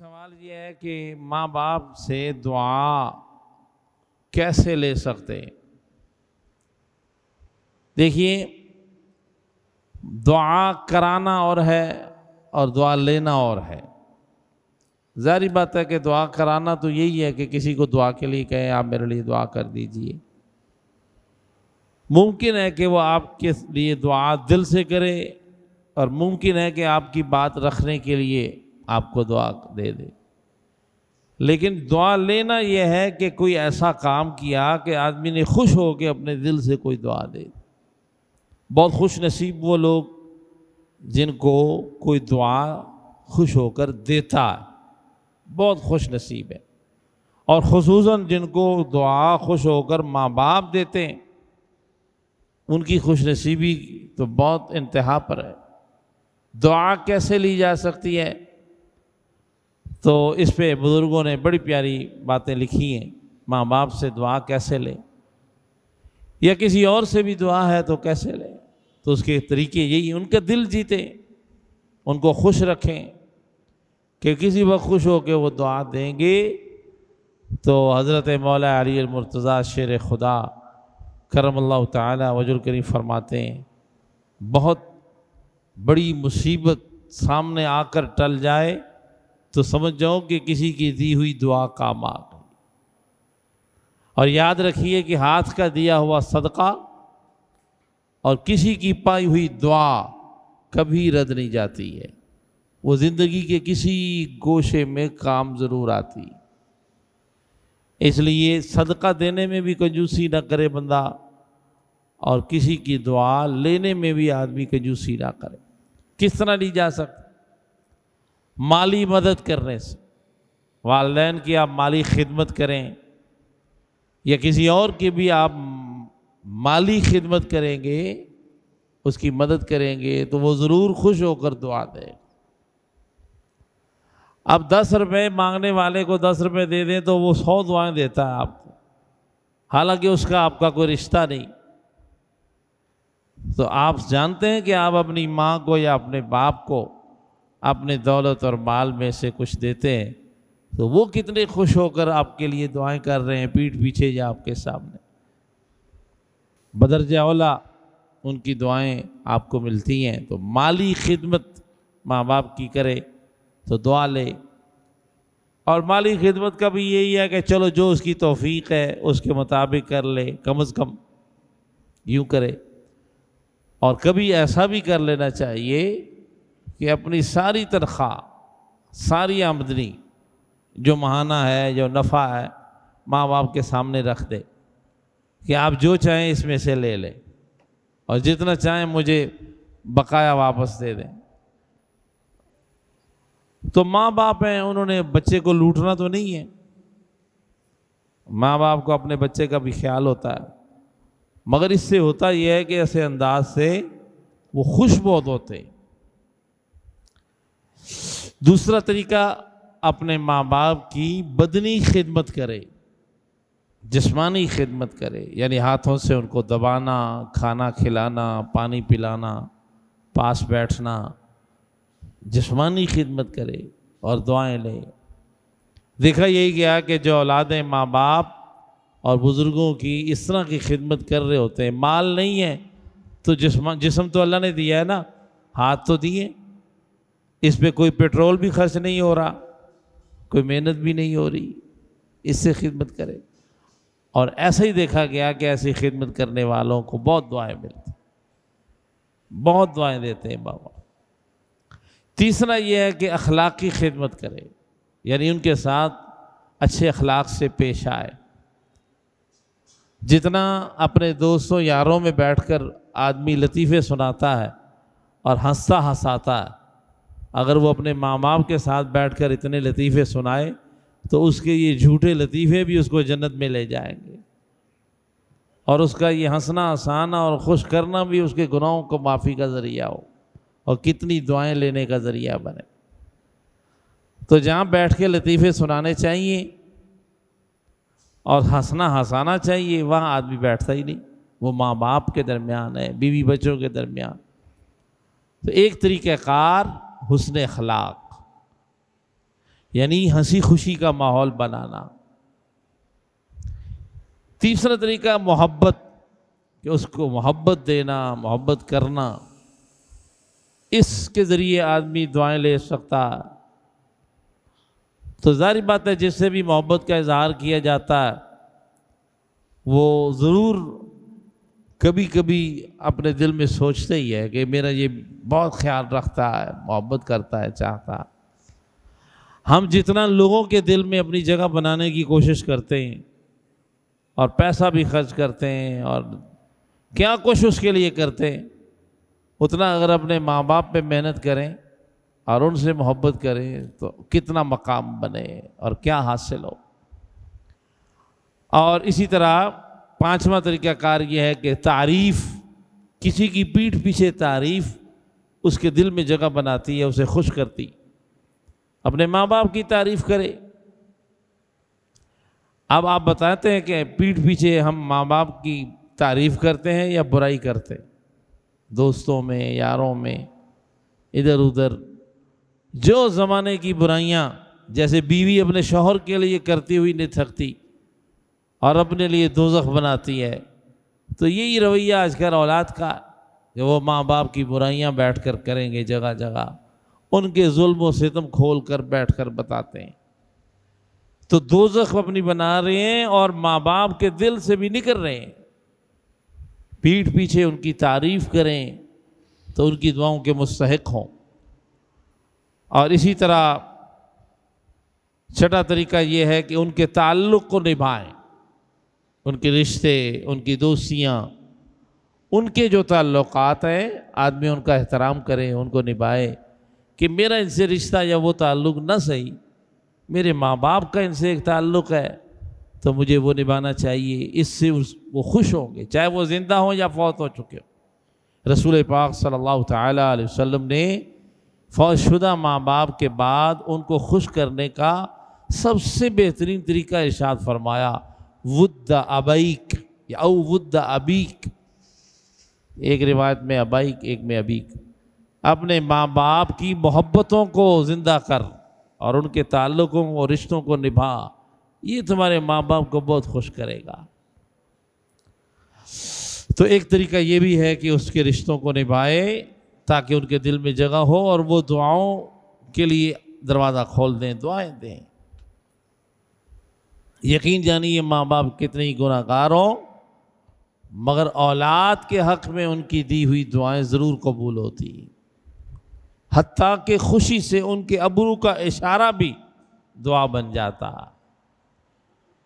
سوال یہ ہے کہ ماں باپ سے دعا کیسے لے سکتے ہیں؟ دیکھیے، دعا کرانا اور ہے اور دعا لینا اور ہے۔ ظاہری بات ہے کہ دعا کرانا تو یہی ہے کہ کسی کو دعا کے لیے کہیں آپ میرے لیے دعا کر دیجئے۔ ممکن ہے کہ وہ آپ کے لیے دعا دل سے کرے اور ممکن ہے کہ آپ کی بات رکھنے کے لیے آپ کو دعا دے دے، لیکن دعا لینا یہ ہے کہ کوئی ایسا کام کیا کہ آدمی نے خوش ہو کے اپنے دل سے کوئی دعا دے۔ بہت خوش نصیب وہ لوگ جن کو کوئی دعا خوش ہو کر دیتا ہے، بہت خوش نصیب ہے۔ اور خصوصاً جن کو دعا خوش ہو کر ماں باپ دیتے ہیں، ان کی خوش نصیبی تو بہت انتہا پر ہے۔ دعا کیسے لی جا سکتی ہے؟ تو اس پہ بزرگوں نے بڑی پیاری باتیں لکھی ہیں۔ ماں باپ سے دعا کیسے لیں، یا کسی اور سے بھی دعا ہے تو کیسے لیں؟ تو اس کے طریقے یہی ہیں، ان کا دل جیتیں، ان کو خوش رکھیں کہ کسی وقت خوش ہو کے وہ دعا دیں گے تو حضرت مولا علی المرتضیٰ شیر خدا کرم اللہ تعالی وجہ الکریم فرماتے ہیں، بہت بڑی مصیبت سامنے آ کر ٹل جائے تو سمجھ جاؤ کہ کسی کی دی ہوئی دعا کام آ گئی۔ اور یاد رکھیے کہ ہاتھ کا دیا ہوا صدقہ اور کسی کی پائی ہوئی دعا کبھی رد نہیں جاتی ہے، وہ زندگی کے کسی گوشے میں کام ضرور آتی۔ اس لیے صدقہ دینے میں بھی کنجوسی نہ کرے بندہ، اور کسی کی دعا لینے میں بھی آدمی کنجوسی نہ کرے۔ کس طرح لی جا سکتی؟ مالی مدد کرنے سے۔ والدین کی آپ مالی خدمت کریں یا کسی اور کی بھی آپ مالی خدمت کریں گے، اس کی مدد کریں گے تو وہ ضرور خوش ہو کر دعا دے۔ اب 10 روپے مانگنے والے کو 10 روپے دے دیں تو وہ 100 دعائیں دیتا ہے آپ کو، حالانکہ اس کا آپ کا کوئی رشتہ نہیں۔ تو آپ جانتے ہیں کہ آپ اپنی ماں کو یا اپنے باپ کو اپنے دولت اور مال میں سے کچھ دیتے ہیں تو وہ کتنے خوش ہو کر آپ کے لیے دعائیں کر رہے ہیں پیٹھ پیچھے یا آپ کے سامنے۔ بدرجہ اولیٰ ان کی دعائیں آپ کو ملتی ہیں۔ تو مالی خدمت ماں باپ کی کرے تو دعا لے، اور مالی خدمت کا بھی یہی ہے کہ چلو جو اس کی توفیق ہے اس کے مطابق کر لے، کم از کم یوں کرے۔ اور کبھی ایسا بھی کر لینا چاہیے کہ اپنی ساری تنخواہ، ساری آمدنی جو ماہانہ ہے، جو نفع ہے، ماں باپ کے سامنے رکھ دے کہ آپ جو چاہیں اس میں سے لے لیں اور جتنا چاہیں مجھے بقایا واپس دے دیں۔ تو ماں باپ ہیں، انہوں نے بچے کو لوٹنا تو نہیں ہے، ماں باپ کو اپنے بچے کا بھی خیال ہوتا ہے، مگر اس سے ہوتا یہ ہے کہ ایسے انداز سے وہ خوش بہت ہوتے ہیں۔ دوسرا طریقہ، اپنے ماں باپ کی بدنی خدمت کرے، جسمانی خدمت کرے، یعنی ہاتھوں سے ان کو دبانا، کھانا کھلانا، پانی پلانا، پاس بیٹھنا، جسمانی خدمت کرے اور دعائیں لے۔ دیکھا یہی گیا کہ جو اولادیں ماں باپ اور بزرگوں کی اس طرح کی خدمت کر رہے ہوتے ہیں، مال نہیں ہے تو جسم تو اللہ نے دیا ہے نا، ہاتھ تو دیے، اس پہ کوئی پیٹرول بھی خرچ نہیں ہو رہا، کوئی محنت بھی نہیں ہو رہی، اس سے خدمت کرے۔ اور ایسا ہی دیکھا گیا کہ ایسی خدمت کرنے والوں کو بہت دعائیں ملتی، بہت دعائیں دیتے ہیں بابا۔ تیسرا یہ ہے کہ اخلاقی خدمت کرے، یعنی ان کے ساتھ اچھے اخلاق سے پیش آئے۔ جتنا اپنے دوستوں یاروں میں بیٹھ کر آدمی لطیفے سناتا ہے اور ہنستا ہنساتا ہے، اگر وہ اپنے ماں باپ کے ساتھ بیٹھ کر اتنے لطیفے سنائے تو اس کے یہ جھوٹے لطیفے بھی اس کو جنت میں لے جائیں گے، اور اس کا یہ ہنسنا ہنسانا اور خوش کرنا بھی اس کے گناہوں کو معافی کا ذریعہ ہو اور کتنی دعائیں لینے کا ذریعہ بنے۔ تو جہاں بیٹھ کے لطیفے سنانے چاہیے اور ہنسنا ہنسانا چاہیے، وہاں آدمی بیٹھتا ہی نہیں، وہ ماں باپ کے درمیان ہے، بیوی بچوں کے درمیان۔ تو ایک طریقہ کار حسن اخلاق، یعنی ہنسی خوشی کا ماحول بنانا۔ تیسرا طریقہ محبت، کہ اس کو محبت دینا، محبت کرنا، اس کے ذریعے آدمی دعائیں لے سکتا۔ تو ظاہر بات ہے جس سے بھی محبت کا اظہار کیا جاتا ہے وہ ضرور کبھی کبھی اپنے دل میں سوچتا ہی ہے کہ میرا یہ بہت خیال رکھتا ہے، محبت کرتا ہے، چاہتا ہے۔ ہم جتنا لوگوں کے دل میں اپنی جگہ بنانے کی کوشش کرتے ہیں اور پیسہ بھی خرچ کرتے ہیں اور کیا کچھ اس کے لیے کرتے ہیں، اتنا اگر اپنے ماں باپ پہ محنت کریں اور ان سے محبت کریں تو کتنا مقام بنے اور کیا حاصل ہو۔ اور اسی طرح پانچواں طریقہ کار یہ ہے کہ تعریف، کسی کی پیٹھ پیچھے تعریف اس کے دل میں جگہ بناتی ہے، اسے خوش کرتی۔ اپنے ماں باپ کی تعریف کرے۔ اب آپ بتاتے ہیں کہ پیٹھ پیچھے ہم ماں باپ کی تعریف کرتے ہیں یا برائی کرتے ہیں؟ دوستوں میں، یاروں میں، ادھر ادھر جو زمانے کی برائیاں، جیسے بیوی اپنے شوہر کے لیے کرتی ہوئی نہیں تھکتی اور اپنے لیے دوزخ بناتی ہے، تو یہی رویہ آج کل اولاد کا، کہ وہ ماں باپ کی برائیاں بیٹھ کر کریں گے جگہ جگہ، ان کے ظلم و ستم کھول کر بیٹھ کر بتاتے ہیں، تو دوزخ اپنی بنا رہے ہیں اور ماں باپ کے دل سے بھی نکل رہے ہیں۔ پیٹھ پیچھے ان کی تعریف کریں تو ان کی دعاؤں کے مستحق ہوں۔ اور اسی طرح چھٹا طریقہ یہ ہے کہ ان کے تعلق کو نبھائیں، ان کے رشتے، ان کی دوستیاں، ان کے جو تعلقات ہیں آدمی ان کا احترام کرے، ان کو نبھائے، کہ میرا ان سے رشتہ یا وہ تعلق نہ صحیح، میرے ماں باپ کا ان سے ایک تعلق ہے تو مجھے وہ نبھانا چاہیے، اس سے وہ خوش ہوں گے، چاہے وہ زندہ ہوں یا فوت ہو چکے ہوں۔ رسول پاک صلی اللہ تعالیٰ علیہ وسلم نے فوت شدہ ماں باپ کے بعد ان کو خوش کرنے کا سب سے بہترین طریقہ ارشاد فرمایا، ود ابیک یا او ود ابیک، ایک روایت میں ابیک، ایک میں ابیک، اپنے ماں باپ کی محبتوں کو زندہ کر اور ان کے تعلقوں اور رشتوں کو نبھا، یہ تمہارے ماں باپ کو بہت خوش کرے گا۔ تو ایک طریقہ یہ بھی ہے کہ اس کے رشتوں کو نبھائے تاکہ ان کے دل میں جگہ ہو اور وہ دعاؤں کے لیے دروازہ کھول دیں، دعائیں دیں۔ یقین جانیے ماں باپ کتنے ہی گناہ گار ہوں مگر اولاد کے حق میں ان کی دی ہوئی دعائیں ضرور قبول ہوتی، حتیٰ کہ خوشی سے ان کے ابرو کا اشارہ بھی دعا بن جاتا،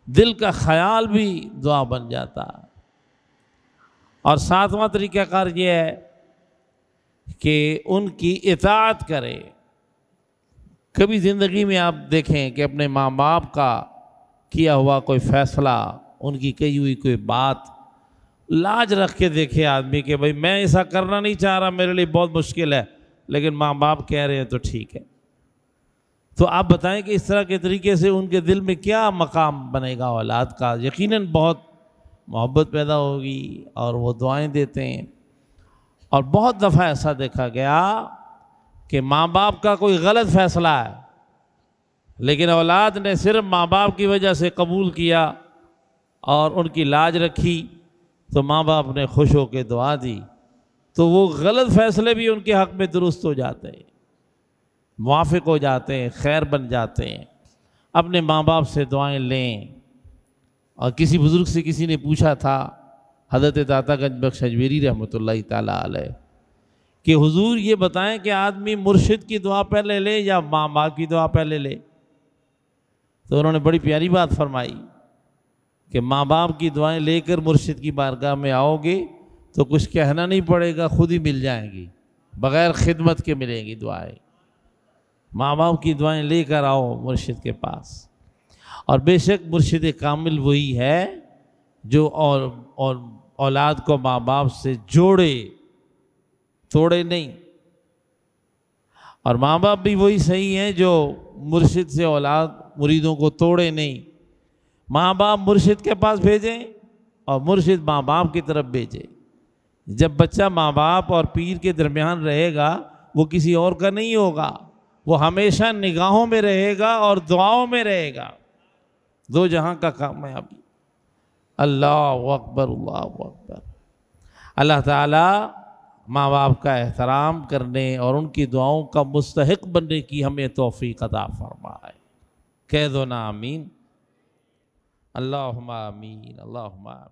دل کا خیال بھی دعا بن جاتا۔ اور ساتواں طریقہ کار یہ ہے کہ ان کی اطاعت کرے۔ کبھی زندگی میں آپ دیکھیں کہ اپنے ماں باپ کا کیا ہوا کوئی فیصلہ، ان کی کہی ہوئی کوئی بات لاج رکھ کے دیکھے آدمی کہ بھئی میں ایسا کرنا نہیں چاہ رہا، میرے لیے بہت مشکل ہے، لیکن ماں باپ کہہ رہے ہیں تو ٹھیک ہے۔ تو آپ بتائیں کہ اس طرح کے طریقے سے ان کے دل میں کیا مقام بنے گا اولاد کا؟ یقیناً بہت محبت پیدا ہوگی اور وہ دعائیں دیتے ہیں۔ اور بہت دفعہ ایسا دیکھا گیا کہ ماں باپ کا کوئی غلط فیصلہ ہے لیکن اولاد نے صرف ماں باپ کی وجہ سے قبول کیا اور ان کی لاج رکھی، تو ماں باپ نے خوش ہو کے دعا دی، تو وہ غلط فیصلے بھی ان کے حق میں درست ہو جاتے ہیں، موافق ہو جاتے ہیں، خیر بن جاتے ہیں۔ اپنے ماں باپ سے دعائیں لیں۔ اور کسی بزرگ سے کسی نے پوچھا تھا، حضرت داتا گنج بخش اجمیری رحمۃ اللہ تعالیٰ علیہ، کہ حضور یہ بتائیں کہ آدمی مرشد کی دعا پہلے لے یا ماں باپ کی دعا پہلے لے؟ تو انہوں نے بڑی پیاری بات فرمائی کہ ماں باپ کی دعائیں لے کر مرشد کی بارگاہ میں آؤ گے تو کچھ کہنا نہیں پڑے گا، خود ہی مل جائیں گی، بغیر خدمت کے ملیں گی دعائیں۔ ماں باپ کی دعائیں لے کر آؤ مرشد کے پاس۔ اور بے شک مرشد کامل وہی ہے جو اور اولاد کو ماں باپ سے جوڑے، توڑے نہیں۔ اور ماں باپ بھی وہی صحیح ہیں جو مرشد سے اولاد مریدوں کو توڑے نہیں۔ ماں باپ مرشد کے پاس بھیجیں اور مرشد ماں باپ کی طرف بھیجے۔ جب بچہ ماں باپ اور پیر کے درمیان رہے گا وہ کسی اور کا نہیں ہوگا، وہ ہمیشہ نگاہوں میں رہے گا اور دعاؤں میں رہے گا. دو جہاں کا کامیابی. اللہ اکبر اللہ اکبر. اللہ تعالیٰ ماں باپ کا احترام کرنے اور ان کی دعاؤں کا مستحق بننے کی ہمیں توفیق عطا فرمائے. کہہ دو نا آمین. اللہم آمین اللہم آمین.